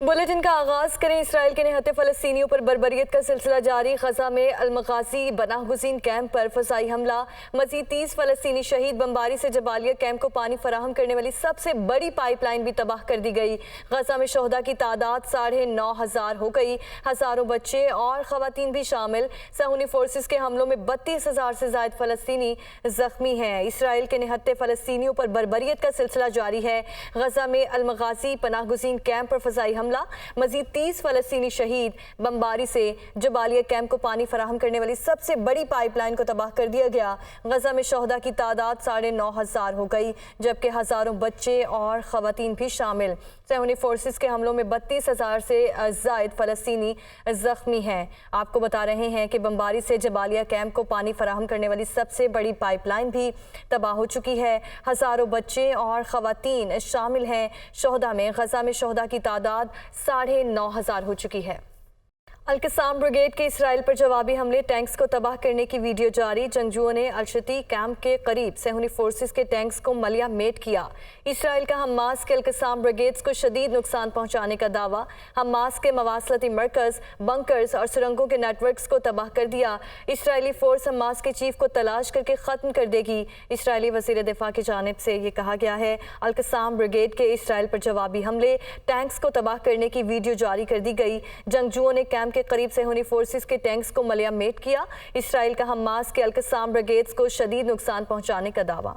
Bulletin का आगाज करें। इसराइल के निहत्ते फलस्तीनियों पर बर्बरियत का सिलसिला जारी। गजा में अल-मगाजी पनाहगुज़ीन कैंप पर फ़ज़ाई हमला, मज़ीद 30 फलस्तीनी शहीद। बमबारी से जबालिया कैंप को पानी फराहम करने वाली सबसे बड़ी पाइपलाइन भी तबाह कर दी गई। गजा में शोहदा की तादाद 9,500 हो गई। हज़ारों बच्चे और ख़वातीन भी शामिल। सहूनी फोर्सेस के हमलों में 32,000 से ज़ायद फलस्तीनी जख्मी हैं। इसराइल के निहत्ते फलस्तीनियों पर बर्बरियत का सिलसिला जारी है। गजा में अल-मगाजी पनाहगुज़ीन कैंप पर फ़ज़ाई हमला, मजीद 30 फलस्तीनी शहीद। बमबारी से जबालिया कैंप को पानी फराहम करने वाली सबसे बड़ी पाइपलाइन को तबाह कर दिया गया। गजा में शोहदा की तादाद 9,500 हो गई, जबकि हज़ारों बच्चे और ख़वातीन भी शामिल। सहूनी फोर्सेस के हमलों में 32,000 से ज़ायद फलस्तीनी जख्मी हैं। आपको बता रहे हैं कि बमबारी से जबालिया कैंप को पानी फराहम करने वाली सबसे बड़ी पाइपलाइन भी तबाह हो चुकी है। हज़ारों बच्चे और ख़वातीन शामिल हैं। शोहदा में गजा में शोहदा की तादाद 9,500 हो चुकी है। अल-क़स्साम ब्रिगेड के इसराइल पर जवाबी हमले, टैंक्स को तबाह करने की वीडियो जारी। जंगजुओं ने अल-शती कैंप के करीब सहूनी फोर्सेस के टैंक्स को मलिया मेट किया। इसराइल का हमास के अल-क़स्साम ब्रिगेड्स को शदीद नुकसान पहुंचाने का दावा। हमास के मवासलती मरकज़, बंकर्स और सुरंगों के नेटवर्क्स को तबाह कर दिया। इसराइली फोर्स हमास के चीफ को तलाश करके ख़त्म कर देगी। इसराइली वज़ीर दिफा की जानिब से ये कहा गया है। अल-क़स्साम ब्रिगेड के इसराइल पर जवाबी हमले, टैंक्स को तबाह करने की वीडियो जारी कर दी गई। जंगजुओं ने कैंप के करीब सहूनी फोर्सेस के टैंक्स को मलिया मेट किया। इसराइल का हमास के अल-क़स्साम ब्रिगेड्स को शदीद नुकसान पहुंचाने का दावा।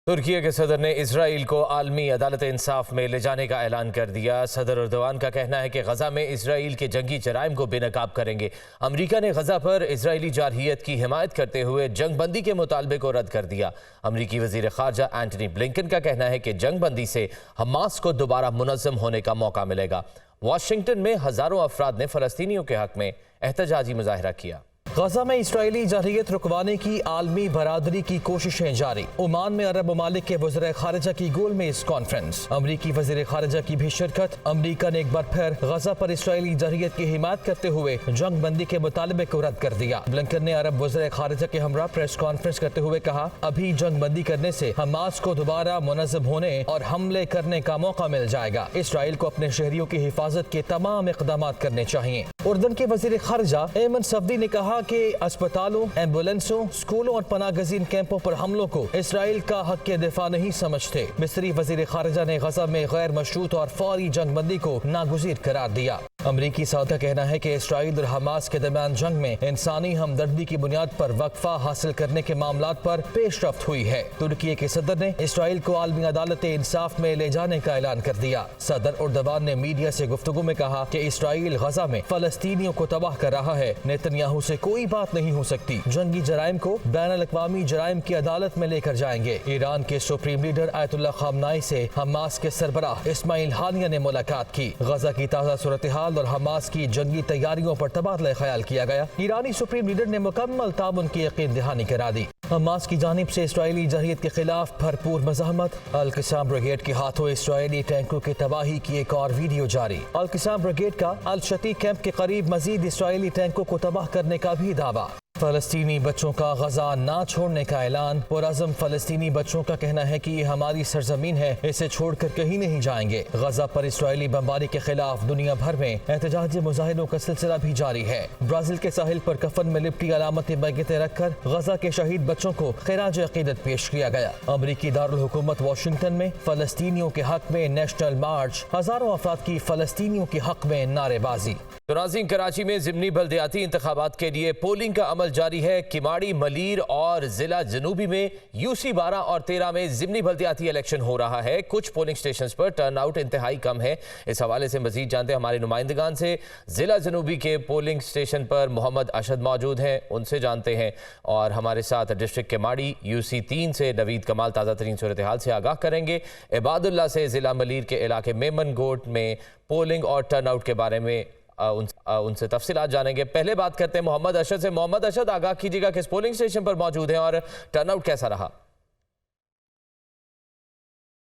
तुर्की के सदर ने इसराइल को आलमी अदालत इंसाफ में ले जाने का ऐलान कर दिया। सदर अर्दवान का कहना है कि गजा में इसराइल के जंगी जराइम को बेनकाब करेंगे। अमरीका ने गजा पर इसराइली जारहियत की हिमायत करते हुए जंगबंदी के मुतालबे को रद्द कर दिया। अमरीकी वजीर खारजा एंटनी ब्लिंकन का कहना है कि जंगबंदी से हमास को दोबारा मुनज़्ज़म होने का मौका मिलेगा। वाशिंगटन में हजारों अफराद ने फलस्तीनियों के हक में एहतजाजी मुजाहरा किया। गजा में इसराइली जारहियत रुकवाने की आलमी बरादरी की कोशिशें जारी। ओमान में अरब ममालिक के वज़ीर खारजा की गोल में इस कॉन्फ्रेंस, अमरीकी वज़ीर खारजा की भी शिरकत। अमरीका ने एक बार फिर गजा पर इसराइली जारहियत की हिमायत करते हुए जंग बंदी के मुतालबे को रद्द कर दिया। ब्लिंकन ने अरब वज़ीर खारजा के हमरा प्रेस कॉन्फ्रेंस करते हुए कहा, अभी जंग बंदी करने से हमास को दोबारा मुनज़्ज़म होने और हमले करने का मौका मिल जाएगा। इसराइल को अपने शहरियों की हिफाजत के तमाम इक़दाम करने चाहिए। उर्दन के वज़ीर खारजा एमन सफदी ने कहा कि अस्पतालों, एम्बुलेंसों, स्कूलों और पनागज़ीन कैंपों पर हमलों को इसराइल का हक के दिफा नहीं समझते। मिस्री वज़ीर खारजा ने गजा में गैर मशरूत और फौरी जंगबंदी को नागुज़ीर करार दिया। अमरीकी सदर का कहना है कि इसराइल और हमास के दरमियान जंग में इंसानी हमदर्दी की बुनियाद पर वक्फा हासिल करने के मामलात पर पेशरफ्त हुई है। तुर्की के सदर ने इसराइल को आलमी अदालत इंसाफ में ले जाने का ऐलान कर दिया। सदर अर्दवान ने मीडिया से गुफ्तगू में कहा कि इसराइल गजा में फलस्तीनियों को तबाह कर रहा है। नेतन्याहू से कोई बात नहीं हो सकती। जंगी जराइम को बैनुल-अक़वामी जराइम की अदालत में लेकर जाएंगे। ईरान के सुप्रीम लीडर आयतुल्लाह ख़ामनाई से हमास के सरबराह इस्माइल हानिया ने मुलाकात की। गजा की ताज़ा सूरत हाल और हमास की जंगी तैयारियों पर तबादला ख्याल किया गया। ईरानी सुप्रीम लीडर ने मुकम्मल ताउन की यकीन दहानी करा दी। हमास की जानिब से इसराइली जारहियत के खिलाफ भरपूर मज़ाहमत। अल-क़स्साम ब्रिगेड के हाथों इसराइली टैंकों की तबाही की एक और वीडियो जारी। अल-क़स्साम ब्रिगेड का अल-शती कैंप के करीब मजीद इसराइली टैंकों को तबाह करने का भी दावा। फलस्तीनी बच्चों का गजा ना छोड़ने का ऐलान। पुरअज़म फलस्तीनी बच्चों का कहना है कि ये हमारी सरजमीन है, इसे छोड़कर कहीं नहीं जाएंगे। गजा पर इसराइली बमबारी के खिलाफ दुनिया भर में एहतजाजी मुजाहिरों का सिलसिला भी जारी है। ब्राजील के साहिल पर कफन में लिपटी अलामती बैगेतें रखकर गजा के शहीद बच्चों को खिराज अकीदत पेश किया गया। अमरीकी दारुल हुकूमत वाशिंगटन में फलस्तीनियों के हक में नेशनल मार्च, हजारों अफराद की फलस्तीनियों के हक में नारेबाजी। तो नाज़रीन, कराची में ज़िमनी बल्दियाती इंतखाबात के लिए पोलिंग का अमल जारी है। किमाड़ी, मलीर और जिला जनूबी में यूसी 12 और 13 में ज़िमनी बल्दियाती इलेक्शन हो रहा है। कुछ पोलिंग स्टेशन पर टर्न आउट इंतहाई कम है। इस हवाले से मजीद जानते हैं हमारे नुमाइंदगान से। जिला जनूबी के पोलिंग स्टेशन पर मोहम्मद अशद मौजूद हैं, उनसे जानते हैं। और हमारे साथ डिस्ट्रिक्ट किमाड़ी यूसी 3 से नवीद कमाल ताज़ा तरीन सूरत हाल से आगाह करेंगे। इबादुल्ला से जिला मलीर के इलाके मेमन गोट में पोलिंग और टर्न आउट के बारे में उनसे तफसीलात जानेंगे। पहले बात करते हैं मोहम्मद अशद से। मोहम्मद अशद, आगाह कीजिएगा किस पोलिंग स्टेशन पर मौजूद हैं और टर्नआउट कैसा रहा?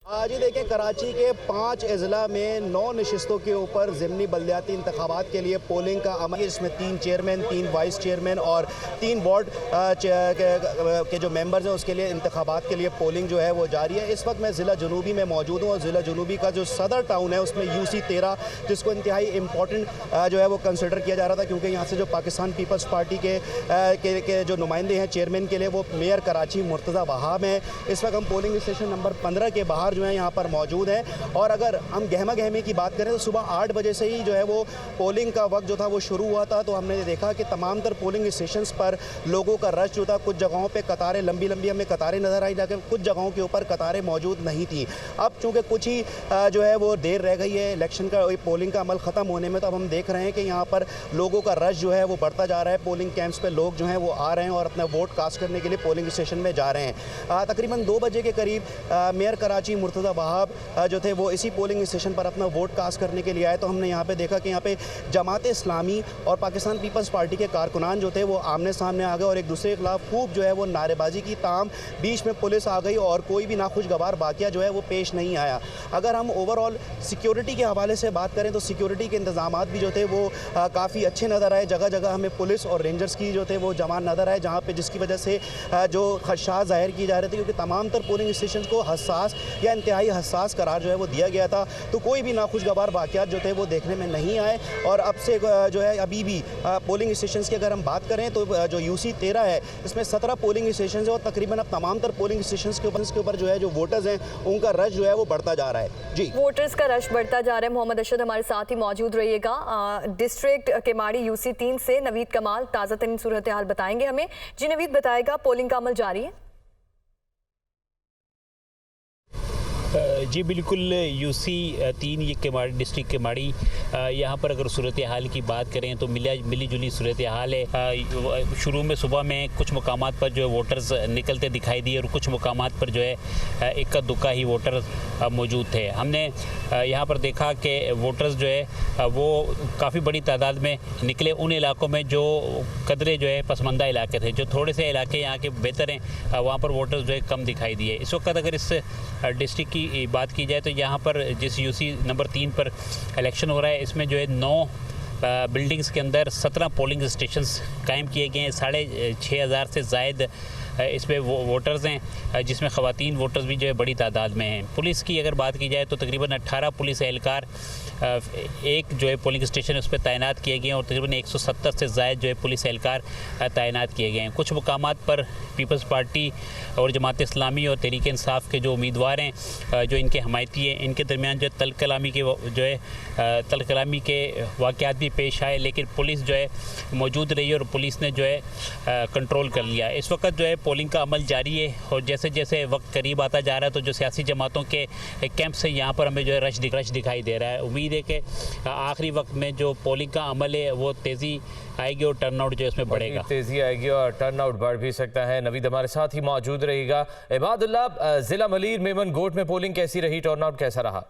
जी देखिए, कराची के 5 अजला में 9 नशिस्तों के ऊपर ज़िमनी बल्दियाती इंतखाबात के लिए पोलिंग का अमल है, जिसमें 3 चेयरमैन, 3 वाइस चेयरमैन और 3 बोर्ड के जो मेंबर्स हैं उसके लिए इंतखाबात के लिए पोलिंग जो है वो जारी है। इस वक्त मैं ज़िला जनूबी में मौजूद हूँ और ज़िला जनूबी का जो सदर टाउन है उसमें UC 13, जिसको इंतहाई इम्पोर्टेंट जो है वो कंसिडर किया जा रहा था, क्योंकि यहाँ से जो पाकिस्तान पीपल्स पार्टी के जो नुमाइंदे हैं चेयरमैन के लिए वो मेयर कराची मुर्तज़ा वहाब हैं। इस वक्त हम पोलिंग स्टेशन नंबर 15 के बाहर जो है यहाँ पर मौजूद हैं। और अगर हम गहमा गहमी की बात करें तो सुबह 8 बजे से ही जो है वो पोलिंग का वक्त जो था वो शुरू हुआ था। तो हमने देखा कि तमाम तर पोलिंग स्टेशंस पर लोगों का रश जो था, कुछ जगहों पे कतारें लंबी लंबी हमें कतारें नज़र आई, जाकर कुछ जगहों के ऊपर कतारें मौजूद नहीं थी। अब चूँकि कुछ ही जो है वो देर रह गई है इलेक्शन का पोलिंग का अमल ख़त्म होने में, तो अब हम देख रहे हैं कि यहाँ पर लोगों का रश जो है वो बढ़ता जा रहा है। पोलिंग कैंप्स पर लोग जो हैं वो आ रहे हैं और अपना वोट कास्ट करने के लिए पोलिंग स्टेशन में जा रहे हैं। तकरीबन 2 बजे के करीब मेयर कराची मुर्तज़ा वहाब जो थे वो इसी पोलिंग स्टेशन पर अपना वोट कास्ट करने के लिए आए। तो हमने यहाँ पे देखा कि यहाँ पे जमात इस्लामी और पाकिस्तान पीपल्स पार्टी के कारकुनान जो थे वो आमने सामने आ गए और एक दूसरे के खिलाफ खूब जो है वो नारेबाजी की। ताम बीच में पुलिस आ गई और कोई भी नाखुशगवार वाक़या जो है वो पेश नहीं आया। अगर हम ओवरऑल सिक्योरिटी के हवाले से बात करें तो सिक्योरिटी के इंतजाम भी जो थे वो काफ़ी अच्छे नज़र आए। जगह जगह हमें पुलिस और रेंजर्स की जो थे वो जवान नज़र आए, जहाँ पे जिसकी वजह से जो खदशात ज़ाहिर की जा रहे थे, क्योंकि तमाम तर पोलिंग स्टेशन को हसास या इंतहाई हसास करार जो है वो दिया गया था। तो कोई भी नाखुशगवार वाक़यात जो थे वो देखने में नहीं आए। और अब से जो है अभी भी पोलिंग स्टेशंस की अगर हम बात करें तो जो UC 13 है इसमें 17 पोलिंग स्टेशन है और तकरीबन अब तमाम तर पोलिंग स्टेशंस के ऊपर जो है जो वोटर्स हैं उनका रश जो है वो बढ़ता जा रहा है। जी, वोटर्स का रश बढ़ता जा रहा है। मोहम्मद अशद हमारे साथ ही मौजूद रहिएगा। डिस्ट्रिक्ट केमाड़ी UC 3 से नवीद कमाल ताज़ा तरीन सूरत हाल बताएंगे हमें। जी नवीद, बताएगा पोलिंग का अमल जारी है? जी बिल्कुल, UC 3 ये केमाड़ी डिस्ट्रिक्ट केमाड़ी, यहाँ पर अगर सूरत हाल की बात करें तो मिली जुली सूरत हाल है। शुरू में सुबह में कुछ मकामात पर जो है वोटर्स निकलते दिखाई दिए और कुछ मकामात पर जो है इक्का दुक्का ही वोटर मौजूद थे। हमने यहाँ पर देखा कि वोटर्स जो है वो काफ़ी बड़ी तादाद में निकले उन इलाकों में जो कदरे जो है पसमानदा इलाके थे। जो थोड़े से इलाके यहाँ के बेहतर हैं वहाँ पर वोटर्स जो है कम दिखाई दिए। इस वक्त अगर इस डिस्ट्रिक्ट की बात की जाए तो यहाँ पर जिस UC नंबर 3 पर इलेक्शन हो रहा है इसमें जो है 9 बिल्डिंग्स के अंदर 17 पोलिंग स्टेशंस कायम किए गए हैं। 6,500 से ज़ायद इसमें वोटर्स हैं, जिसमें ख़वातीन वोटर्स भी जो है बड़ी तादाद में हैं। पुलिस की अगर बात की जाए तो तकरीबन 18 पुलिस एहलकार एक जो है पोलिंग स्टेशन उस पर तैनात किए गए हैं और तकरीबन 170 से ज़ायद जो है पुलिस एहलकार तैनात किए गए हैं। कुछ मकामात पर पीपल्स पार्टी और जमात इस्लामी और तहरीक इंसाफ के जो उम्मीदवार हैं जो इनके हमायती हैं, इनके दरमियान जो तल कलामी के वाक़यात भी पेश आए, लेकिन पुलिस जो है मौजूद रही और पुलिस ने जो है कंट्रोल कर लिया। इस वक्त जो है पोलिंग का अमल जारी है और जैसे जैसे वक्त करीब आता जा रहा है तो जो सियासी जमातों के कैंप से यहाँ पर हमें जो है रश दिखाई दे रहा है। उम्मीद है कि आखिरी वक्त में जो पोलिंग का अमल है वो तेज़ी आएगी और टर्नआउट जो है उसमें बढ़ेगा, तेज़ी आएगी और टर्नआउट बढ़ भी सकता है। नवीद हमारे साथ ही मौजूद रहेगा। इबादुल्लाह, ज़िला मलीर मेमन गोट में पोलिंग कैसी रही, टर्नआउट कैसा रहा?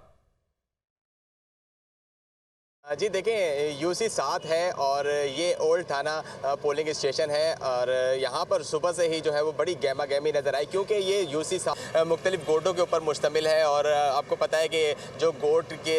जी देखें, UC 7 है और ये ओल्ड थाना पोलिंग स्टेशन है और यहाँ पर सुबह से ही जो है वो बड़ी गहमा गहमी नज़र आई, क्योंकि ये UC 7 मुख्तलिफ गोटों के ऊपर मुश्तमिल है और आपको पता है कि जो गोट के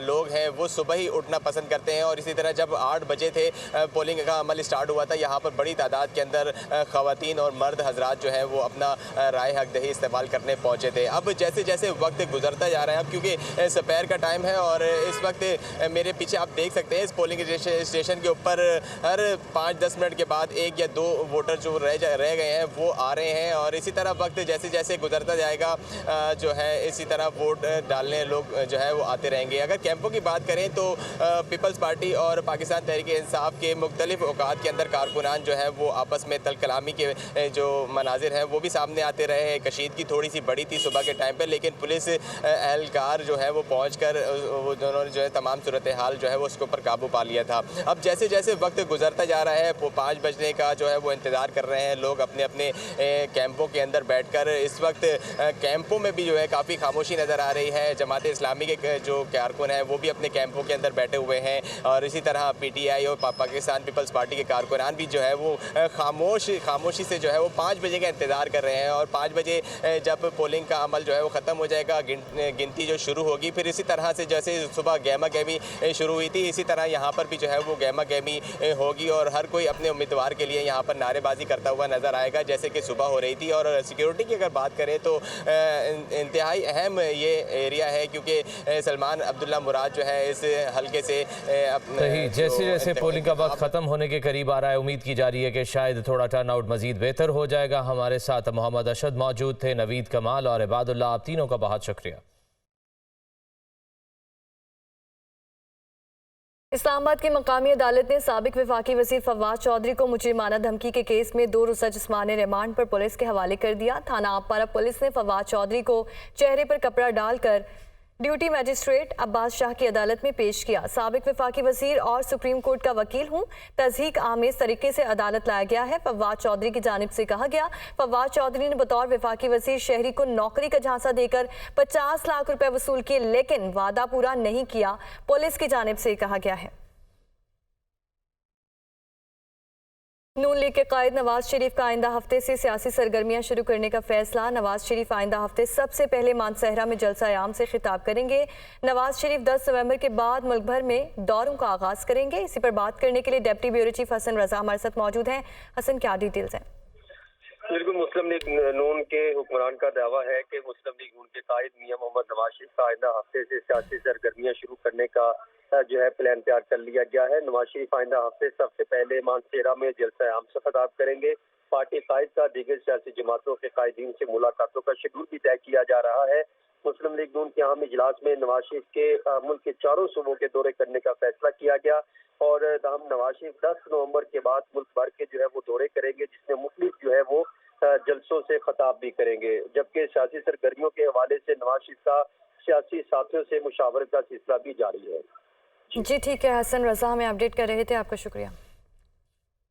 लोग हैं वो सुबह ही उठना पसंद करते हैं। और इसी तरह जब 8 बजे थे पोलिंग का अमल स्टार्ट हुआ था, यहाँ पर बड़ी तादाद के अंदर ख़वातीन और मर्द हजरात जो हैं वो अपना राय हक दही इस्तेमाल करने पहुँचे थे। अब जैसे जैसे वक्त गुजरता जा रहा है, अब क्योंकि दोपहर का टाइम है और इस वक्त मेरे पीछे आप देख सकते हैं इस पोलिंग स्टेशन के ऊपर हर 5-10 मिनट के बाद 1 या 2 वोटर जो रह गए हैं वो आ रहे हैं। और इसी तरह वक्त जैसे जैसे गुजरता जाएगा जो है इसी तरह वोट डालने लोग जो है वो आते रहेंगे। अगर कैंपों की बात करें तो पीपल्स पार्टी और पाकिस्तान तहरीक इंसाफ के मुख्तलिफ औकात के अंदर कारकुनान जो है वो आपस में तल कलामी के जो मनाजिर हैं वो भी सामने आते रहे। कशीदगी थोड़ी सी बड़ी थी सुबह के टाइम पर, लेकिन पुलिस एहलकार जो है वो पहुँच कर वो दोनों जो है तमाम सूरत हाल अमल जो है वो उसके ऊपर काबू पा लिया था। अब जैसे जैसे वक्त गुजरता जा रहा है, 5 बजने का जो है वो इंतज़ार कर रहे हैं लोग अपने अपने कैंपों के अंदर बैठकर। इस वक्त कैंपों में भी जो है काफ़ी खामोशी नज़र आ रही है। जमात इस्लामी के जो कारकुन हैं वो भी अपने कैंपों के अंदर बैठे हुए हैं और इसी तरह PTI और पाकिस्तान पीपल्स पार्टी के कारकुनान भी जो है वो खामोशी से जो है वो 5 बजे का इंतज़ार कर रहे हैं। और 5 बजे जब पोलिंग का अमल जो है वो ख़त्म हो जाएगा, गिनती जो शुरू होगी, फिर इसी तरह से जैसे सुबह गहमा गहमी शुरू हुई थी, इसी तरह यहाँ पर भी जो है वो गहमा गहमी होगी और हर कोई अपने उम्मीदवार के लिए यहाँ पर नारेबाजी करता हुआ नज़र आएगा जैसे कि सुबह हो रही थी। और सिक्योरिटी की अगर बात करें तो इंतहाई अहम ये एरिया है क्योंकि सलमान अब्दुल्ला मुराद जो है इस हल्के से सही जैसे जैसे पोलिंग का वक्त ख़त्म होने के करीब आ रहा है, उम्मीद की जा रही है कि शायद थोड़ा टर्नआउट मजीद बेहतर हो जाएगा। हमारे साथ मोहम्मद अशद मौजूद थे, नवीद कमाल और इबादुल्लाह, आप तीनों का बहुत शुक्रिया। इस्लामाबाद की मकामी अदालत ने साबिक वफाकी वज़ीर फवाद चौधरी को मुजरिमाना धमकी के केस में 2 रोज़ा जिस्मानी रिमांड पर पुलिस के हवाले कर दिया। थाना आबपारा पुलिस ने फवाद चौधरी को चेहरे पर कपड़ा डालकर ड्यूटी मजिस्ट्रेट अब्बास शाह की अदालत में पेश किया। साबिक वफाकी वज़ीर और सुप्रीम कोर्ट का वकील हूँ, तज़हीक आमेज तरीके से अदालत लाया गया है। फवाद चौधरी की जानिब से कहा गया, फवाद चौधरी ने बतौर वफाकी वज़ीर शहरी को नौकरी का झांसा देकर 50 लाख रुपए वसूल किए लेकिन वादा पूरा नहीं किया, पुलिस की जानिब से कहा गया है। नून लीग के कायद नवाज शरीफ का आइंदा हफ्ते से सियासी सरगर्मियां शुरू करने का फैसला। नवाज शरीफ आइंदा हफ्ते सबसे पहले मानसहरा में जलसा आम से खिताब करेंगे। नवाज शरीफ 10 नवंबर के बाद मुल्क भर में दौरों का आगाज करेंगे। इसी पर बात करने के लिए deputy bureau chief Hasan Raza हमारे साथ मौजूद हैं। हसन, क्या डिटेल्स हैं? बिल्कुल, मुस्लिम लीग नून के हुक्मरान का दावा है कि मुस्लिम लीग नून के कायद मियां मोहम्मद नवाज शरीफ का आइंदा हफ्ते से सियासी सरगर्मियां शुरू करने का जो है प्लान तैयार कर लिया गया है। नवाज शरीफ आइंदा हफ्ते सबसे पहले मानसेरा में जलसा आम से खिताब करेंगे। पार्टी कायद का दीगर सियासी जमातों के कायदीन से मुलाकातों का शेड्यूल भी तय किया जा रहा है। मुस्लिम लीग नून के अहम इजलास में नवाज शरीफ के मुल्क के 4 सूबों के दौरे करने का फैसला किया गया और हम नवाज शरीफ 10 नवंबर के बाद मुल्क भर के जो है वो दौरे करेंगे, जिसमें मुख्तलिफ जो है वो जलसों से खिताब भी करेंगे। जबकि सियासी सरगर्मियों के हवाले से नवाज शरीफ का सियासी साथियों से मुशावरत का सिलसिला भी जारी है। जी ठीक है, हसन रजा हमें अपडेट कर रहे थे, आपका शुक्रिया।